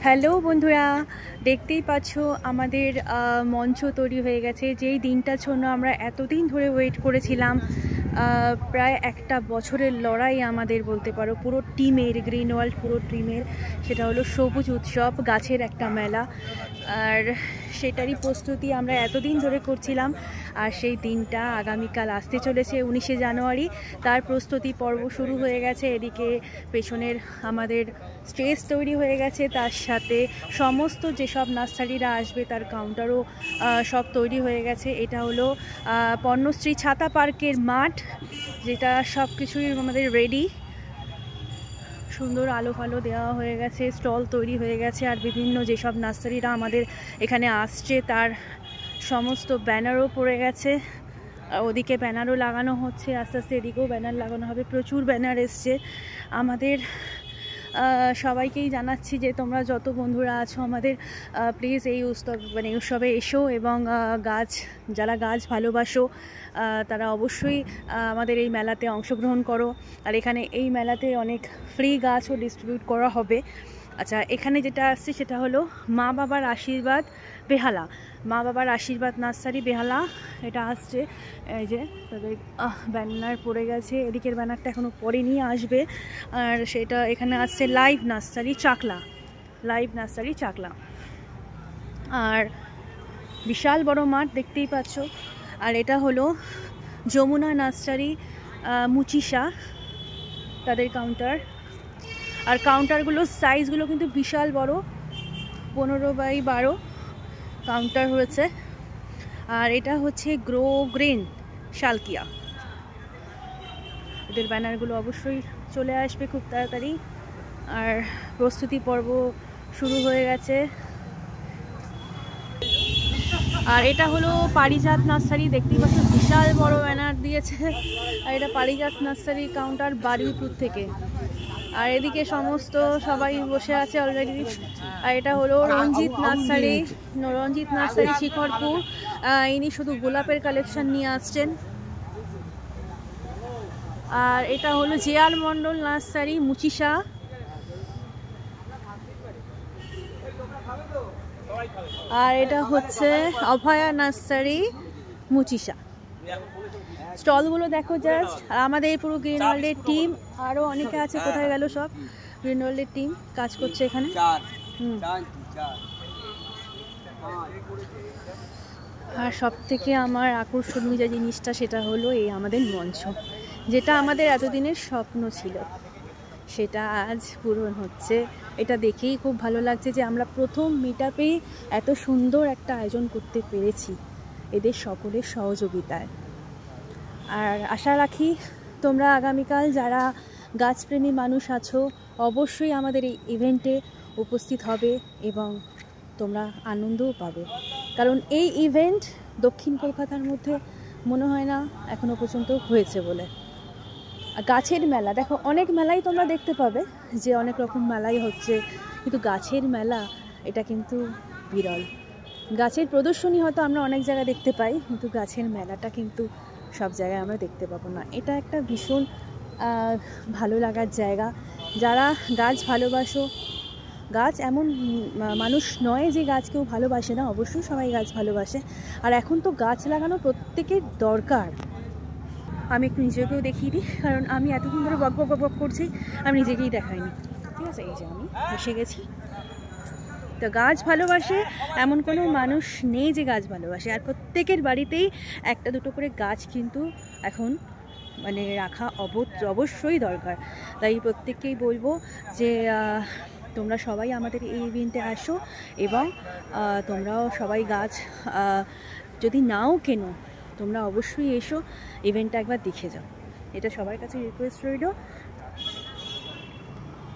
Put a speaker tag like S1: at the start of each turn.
S1: Hello বন্ধুরা, দেখতেই পাচ্ছ আমাদের মঞ্চ তৈরি হয়ে গেছে। যেই দিনটার জন্য আমরা এতদিন ধরে ওয়েট করেছিলাম, প্রায় একটা বছরের লড়াই আমাদের বলতে পারো, পুরো টিমের, গ্রিন ওয়ার্ল্ড পুরো টিমের। সেটা হলো সবুজ উৎসব, গাছের একটা মেলা। আর সেটারই প্রস্তুতি আমরা এতদিন ধরে করছিলাম। আর সেই দিনটা আগামীকাল আসতে চলেছে 19শে জানুয়ারি। তার প্রস্তুতি পর্ব শুরু হয়ে গেছে। এদিকে পেছনের আমাদের স্টেজ তৈরি হয়ে গেছে, তার সাথে সমস্ত যেসব নার্সারিরা আসবে তার কাউন্টারও সব তৈরি হয়ে গেছে। এটা হলো পণ্যশ্রী ছাতা পার্কের মাঠ, যেটা সব কিছুই আমাদের রেডি। সুন্দর আলো ফালো দেওয়া হয়ে গেছে, স্টল তৈরি হয়ে গেছে। আর বিভিন্ন যেসব নার্সারিরা আমাদের এখানে আসছে তার সমস্ত ব্যানারও পড়ে গেছে। ওদিকে ব্যানারও লাগানো হচ্ছে, আস্তে আস্তে এদিকেও ব্যানার লাগানো হবে। প্রচুর ব্যানার এসছে। আমাদের সবাইকেই জানাচ্ছি যে তোমরা যত বন্ধুরা আছো আমাদের, প্লিজ এই উৎসবে এসো এবং যারা গাছ ভালোবাসো তারা অবশ্যই আমাদের এই মেলাতে অংশগ্রহণ করো। আর এখানে এই মেলাতে অনেক ফ্রি গাছও ডিস্ট্রিবিউট করা হবে। আচ্ছা, এখানে যেটা আসছে সেটা হলো মা বাবার আশীর্বাদ বেহালা, মা বাবার আশীর্বাদ নার্সারি বেহালা। এটা আসছে, এই যে তাদের ব্যানার পড়ে গেছে। এদিকের ব্যানারটা এখনও পড়েনি, আসবে। আর সেটা এখানে আসছে live nursery Chakla, live nursery Chakla. আর বিশাল বড় মাঠ দেখতেই পাচ্ছ। আর এটা হলো যমুনা নার্সারি মুচিসা, তাদের কাউন্টার। আর কাউন্টারগুলোর সাইজগুলো কিন্তু বিশাল বড়, 15x12 কাউন্টার হয়েছে। আর এটা হচ্ছে গ্রো গ্রিন শালকিয়া। এদের ব্যানারগুলো অবশ্যই চলে আসবে খুব তাড়াতাড়ি। আর প্রস্তুতি পর্ব শুরু হয়ে গেছে। আর এটা হলো পারিজাত নার্সারি, দেখতেই পাচ্ছ বিশাল বড় ব্যানার দিয়েছে। আর এটা পারিজাত নার্সারি কাউন্টার বারুইপুর থেকে। আর এদিকে সমস্ত সবাই বসে আছে অলরেডি। আর এটা হলো রঞ্জিত নার্সারি, রঞ্জিত নার্সারি শিখরপুর। ইনি শুধু গোলাপের কালেকশন নিয়ে আসছেন। আর এটা হলো জেআর মন্ডল নার্সারি মুচিসা। আর এটা হচ্ছে অভয়া নার্সারি মুচিসা। স্টলগুলো দেখো জাস্ট। আর আমাদের পুরো গ্রিন ওয়ার্ল্ডের টিম, আরও অনেকে আছে, কোথায় গেল সব? গ্রিন ওয়ার্ল্ডের টিম কাজ করছে এখানে। আর সব থেকে আমার আকর্ষণীয় যে জিনিসটা সেটা হলো এই আমাদের মঞ্চ, যেটা আমাদের এতদিনের স্বপ্ন ছিল সেটা আজ পূরণ হচ্ছে। এটা দেখেই খুব ভালো লাগছে যে আমরা প্রথম মিটআপেই এত সুন্দর একটা আয়োজন করতে পেরেছি এদের সকলের সহযোগিতায়। আর আশা রাখি তোমরা আগামীকাল যারা গাছপ্রেমী মানুষ আছো অবশ্যই আমাদের এই ইভেন্টে উপস্থিত হবে এবং তোমরা আনন্দও পাবে। কারণ এই ইভেন্ট দক্ষিণ কলকাতার মধ্যে মনে হয় না এখনও পর্যন্ত হয়েছে বলে। গাছের মেলা দেখো, অনেক মেলাই তোমরা দেখতে পাবে যে অনেক রকম মেলাই হচ্ছে, কিন্তু গাছের মেলা এটা কিন্তু বিরল। গাছের প্রদর্শনী হয়তো আমরা অনেক জায়গায় দেখতে পাই, কিন্তু গাছের মেলাটা কিন্তু সব জায়গায় আমরা দেখতে পাবো না। এটা একটা ভীষণ ভালো লাগার জায়গা। যারা গাছ ভালোবাসো, গাছ এমন মানুষ নয় যে গাছ কেউ ভালোবাসে না, অবশ্যই সবাই গাছ ভালোবাসে। আর এখন তো গাছ লাগানো প্রত্যেকের দরকার। আমি একটু নিজেকেও দেখিয়ে দিই, কারণ আমি এতক্ষণ ধরে বক বক বক বক করছি, আমি নিজেকেই দেখাইনি। ঠিক আছে, এই যে আমি এসে গেছি। তো গাছ ভালোবাসে এমন কোনো মানুষ নেই যে গাছ ভালোবাসে। আর প্রত্যেকের বাড়িতেই একটা দুটো করে গাছ কিন্তু এখন মানে রাখা অবশ্যই দরকার। তাই প্রত্যেককেই বলবো যে তোমরা সবাই আমাদের এই ইভেন্টে আসো এবং তোমরাও সবাই গাছ যদি নাও কেনো তোমরা অবশ্যই এসো, ইভেন্টটা একবার দেখে যাও। এটা সবার কাছে রিকোয়েস্ট রইল।